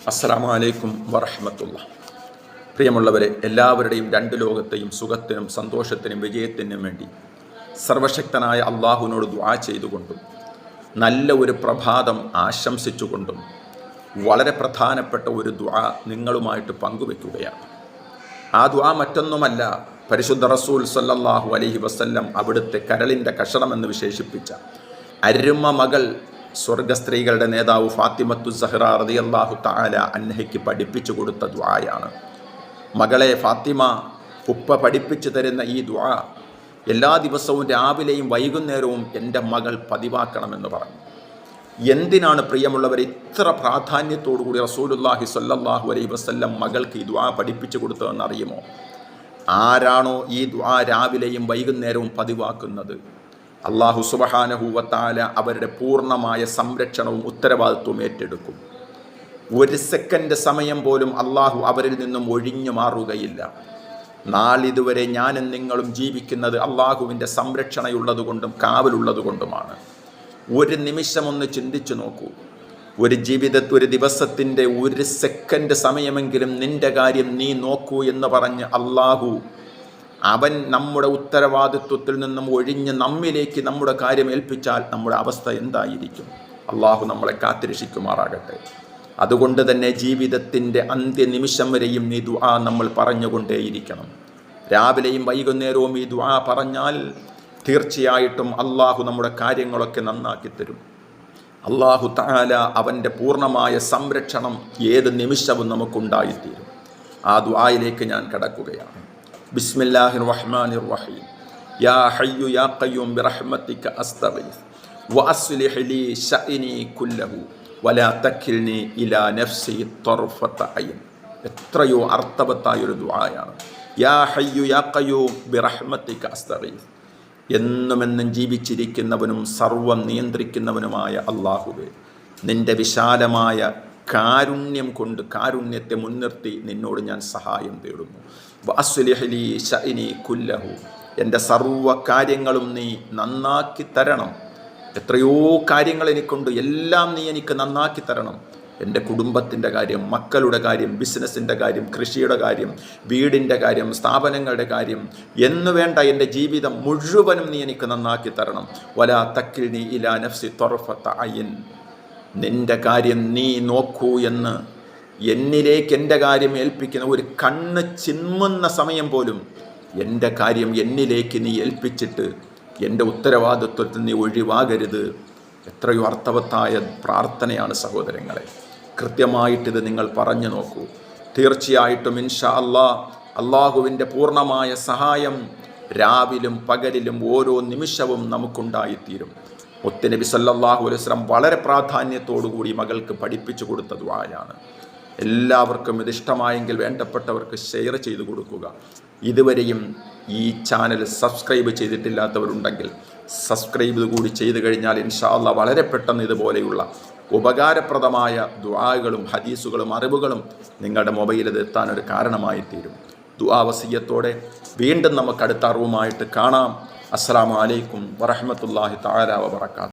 അസ്സലാമു അലൈക്കും വറഹ്മത്തുള്ളാഹി. പ്രിയമുള്ളവരെ, എല്ലാവരുടെയും രണ്ട് ലോകത്തെയും സുഖത്തിനും സന്തോഷത്തിനും വിജയത്തിനും വേണ്ടി സർവശക്തനായ അള്ളാഹുവിനോട് ദുആ ചെയ്തുകൊണ്ടും നല്ല ഒരു പ്രഭാതം ആശംസിച്ചുകൊണ്ടും വളരെ പ്രധാനപ്പെട്ട ഒരു ദുആ നിങ്ങളുമായിട്ട് പങ്കുവെക്കുകയാണ്. ആ ദുആ മറ്റൊന്നുമല്ല, പരിശുദ്ധ റസൂൽ സല്ലല്ലാഹു അലൈഹി വസല്ലം അവിടുത്തെ കരളിൻ്റെ കഷണമെന്ന് വിശേഷിപ്പിച്ച അരുമ മകൾ സ്വർഗസ്ത്രീകളുടെ നേതാവ് ഫാത്തിമത്തു സഹ്റ റളിയല്ലാഹു തആല അൻഹയ്ക്ക് പഠിപ്പിച്ചു കൊടുത്ത ദുആയാണ്. മകളെ ഫാത്തിമ, ഉപ്പ പഠിപ്പിച്ചു തരുന്ന ഈ ദുആ എല്ലാ ദിവസവും രാവിലെയും വൈകുന്നേരവും എൻ്റെ മകൾ പതിവാക്കണമെന്ന് പറഞ്ഞു. എന്തിനാണ് പ്രിയമുള്ളവർ ഇത്ര പ്രാധാന്യത്തോടു കൂടി റസൂലുള്ളാഹി സ്വല്ലല്ലാഹു അലൈഹി വസല്ലം മകൾക്ക് ഈ ദുആ പഠിപ്പിച്ചു കൊടുത്തതെന്ന് അറിയുമോ? ആരാണോ ഈ ദുആ രാവിലെയും വൈകുന്നേരവും പതിവാക്കുന്നത്, അല്ലാഹു സുബ്ഹാനഹു വ തആല അവരുടെ പൂർണ്ണമായ സംരക്ഷണവും ഉത്തരവാദിത്വവും ഏറ്റെടുക്കും. ഒരു സെക്കൻഡ് സമയം പോലും അല്ലാഹു അവരിൽ നിന്നും ഒഴിഞ്ഞു മാറുകയില്ല. നാളിതുവരെ ഞാനും നിങ്ങളും ജീവിക്കുന്നത് അല്ലാഹുവിൻ്റെ സംരക്ഷണയുള്ളതുകൊണ്ടും കാവലുള്ളതുകൊണ്ടുമാണ്. ഒരു നിമിഷം ഒന്ന് ചിന്തിച്ചു നോക്കൂ. ഒരു ദിവസത്തിൻ്റെ ഒരു സെക്കൻഡ് സമയമെങ്കിലും നിൻ്റെ കാര്യം നീ നോക്കൂ എന്ന് പറഞ്ഞ് അല്ലാഹു അവൻ നമ്മുടെ ഉത്തരവാദിത്വത്തിൽ നിന്നും ഒഴിഞ്ഞ് നമ്മിലേക്ക് നമ്മുടെ കാര്യം ഏൽപ്പിച്ചാൽ നമ്മുടെ അവസ്ഥ എന്തായിരിക്കും? അള്ളാഹു നമ്മളെ കാത്തിരക്ഷിക്കുമാറാകട്ടെ. അതുകൊണ്ട് തന്നെ ജീവിതത്തിൻ്റെ അന്ത്യനിമിഷം വരെയും ഈ ദുആ നമ്മൾ പറഞ്ഞുകൊണ്ടേയിരിക്കണം. രാവിലെയും വൈകുന്നേരവും ഈ ദുആ പറഞ്ഞാൽ തീർച്ചയായിട്ടും അള്ളാഹു നമ്മുടെ കാര്യങ്ങളൊക്കെ നന്നാക്കി തരും. അള്ളാഹു തആല അവൻ്റെ പൂർണ്ണമായ സംരക്ഷണം ഏത് നിമിഷവും നമുക്കുണ്ടായിത്തീരും. ആ ദുആയിലേക്ക് ഞാൻ കടക്കുകയാണ്. ബിസ്മില്ലാഹിർ റഹ്മാനിർ റഹീം. യാ ഹയ്യു യാ ഖയ്യൂം ബിറഹ്മതിക അസ്തഗീസ് വഅസ്ലിഹ് ലീ ശഅനി കുല്ലഹു വലാ തക്കിൽനി ഇലാ നഫ്സി തർഫത അയ്ൻ. എത്രയോ അർത്ഥവത്തായൊരു ദുആയാണ്. യാ ഹയ്യു യാ ഖയ്യൂം ബിറഹ്മതിക അസ്തഗീസ്. എന്നുമെന്നും ജീവിച്ചിരിക്കുന്നവനും സർവം നിയന്ത്രിക്കുന്നവനുമായ അല്ലാഹുവേ, നിൻ്റെ വിശാലമായ കാരുണ്യം കൊണ്ട്, കാരുണ്യത്തെ മുൻനിർത്തി നിന്നോട് ഞാൻ സഹായം തേടുന്നു. വഅസ്ലിഹ് ലീ ശഅനി കുല്ലഹു. എൻ്റെ സർവ്വ കാര്യങ്ങളും നീ നന്നാക്കി തരണം. എത്രയോ കാര്യങ്ങൾ എനിക്കുണ്ട്, എല്ലാം നീ എനിക്ക് നന്നാക്കി തരണം. എൻ്റെ കുടുംബത്തിൻ്റെ കാര്യം, മക്കളുടെ കാര്യം, ബിസിനസ്സിൻ്റെ കാര്യം, കൃഷിയുടെ കാര്യം, വീടിൻ്റെ കാര്യം, സ്ഥാപനങ്ങളുടെ കാര്യം എന്നു വേണ്ട എൻ്റെ ജീവിതം മുഴുവനും നീ എനിക്ക് നന്നാക്കി തരണം. വലാ തക്കിൽനി ഇലാ നഫ്സി തർഫത അയ്ൻ. നിൻ്റെ കാര്യം നീ നോക്കൂ എന്ന് എന്നിലേക്ക് എൻ്റെ കാര്യം ഏൽപ്പിക്കുന്ന ഒരു കണ്ണ് ചിമ്മുന്ന സമയം പോലും എൻ്റെ കാര്യം എന്നിലേക്ക് നീ ഏൽപ്പിച്ചിട്ട് എൻ്റെ ഉത്തരവാദിത്വത്തിൽ നീ ഒഴിവാകരുത്. എത്രയോ അർത്ഥവത്തായ പ്രാർത്ഥനയാണ് സഹോദരങ്ങളെ. കൃത്യമായിട്ടിത് നിങ്ങൾ പറഞ്ഞു നോക്കൂ. തീർച്ചയായിട്ടും ഇൻഷാ അള്ളാഹുവിൻ്റെ പൂർണ്ണമായ സഹായം രാവിലും പകലിലും ഓരോ നിമിഷവും നമുക്കുണ്ടായിത്തീരും. മുത്തുനബി സല്ലല്ലാഹു അലൈഹി വസല്ലം വളരെ പ്രാധാന്യത്തോടുകൂടി മകൾക്ക് പഠിപ്പിച്ചു കൊടുത്ത ദുആയാണ്. എല്ലാവർക്കും ഇത് ഇഷ്ടമായെങ്കിൽ വേണ്ടപ്പെട്ടവർക്ക് ഷെയർ ചെയ്തു കൊടുക്കുക. ഇതുവരെയും ഈ ചാനൽ സബ്സ്ക്രൈബ് ചെയ്തിട്ടില്ലാത്തവരുണ്ടെങ്കിൽ സബ്സ്ക്രൈബ് കൂടി ചെയ്തു കഴിഞ്ഞാൽ ഇൻഷാ അല്ലാഹ് വളരെ പെട്ടെന്ന് ഇതുപോലെയുള്ള ഉപകാരപ്രദമായ ദുആകളും ഹദീസുകളും അറിവുകളും നിങ്ങളുടെ മൊബൈലിൽ എത്താനൊരു കാരണമായി തീരും. ദുആ വസിയ്യത്തോടെ വീണ്ടും നമുക്ക് അടുത്ത അറിവുമായിട്ട് കാണാം. അസ്സലാമു അലൈക്കും വറഹ്മത്തുള്ളാഹി തആല വബറകാതുഹു.